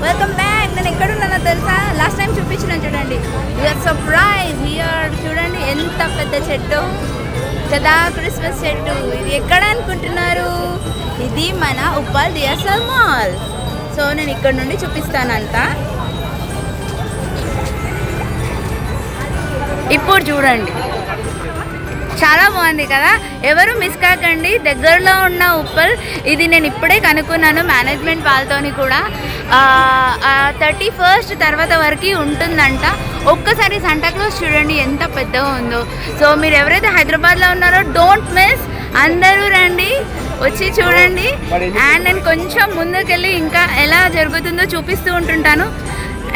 Welcome back. నేను ఎక్కడున్నానో తెలుసా? Last time చూపించిన చూడండి. Your surprise here. చూడండి ఎంత పెద్ద చెట్టు కదా, క్రిస్మస్ చెట్టు. ఇది ఎక్కడ అనుకుంటున్నారు? ఇది మన ఉప్పల్ డిఎస్ఎల్ మాల్. సో నేను ఇక్కడ నుండి చూపిస్తానంతా. ఇప్పుడు చూడండి, చాలా బాగుంది కదా. ఎవరు మిస్ కాకండి. దగ్గరలో ఉన్న ఉప్పల్ ఇది నేను ఇప్పుడే కనుక్కున్నాను మేనేజ్మెంట్ వాళ్ళతోని కూడా. 31st తర్వాత వరకు ఉంటుందంట. ఒక్కసారి సంటాక్లాస్ చూడండి ఎంత పెద్దగా ఉందో. సో మీరు ఎవరైతే హైదరాబాద్లో ఉన్నారో డోంట్ మిస్, అందరూ రండి, వచ్చి చూడండి. అండ్ నేను కొంచెం ముందుకెళ్ళి ఇంకా ఎలా జరుగుతుందో చూపిస్తూ ఉంటుంటాను.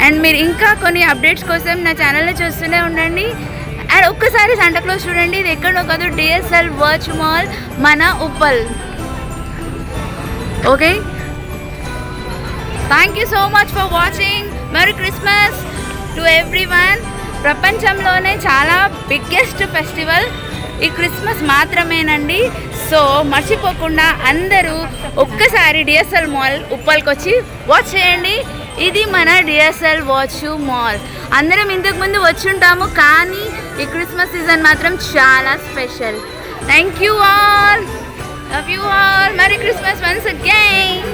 అండ్ మీరు ఇంకా కొన్ని అప్డేట్స్ కోసం నా ఛానల్ని చూస్తూనే ఉండండి. అండ్ ఒక్కసారి సంటాక్లాస్ చూడండి. ఇది ఎక్కడో కాదు, డిఎస్ఎల్ వర్చ్ మాల్, మన Uppal. Okay, thank you so much for watching. Merry Christmas to everyone. ప్రపంచంలోనే చాలా బిగ్గెస్ట్ ఫెస్టివల్ ఈ క్రిస్మస్ మాత్రమేనండి. సో మర్చిపోకుండా అందరూ ఒక్కసారి డిఎస్ఎల్ మాల్ ఉప్పల్కి వచ్చి వాచ్ చేయండి. ఇది మన డిఎస్ఎల్ వాచ్ మాల్. అందరం ఇంతకుముందు వచ్చి ఉంటాము, కానీ ఈ క్రిస్మస్ సీజన్ మాత్రం చాలా special. Thank you all, love you all. Merry Christmas once again.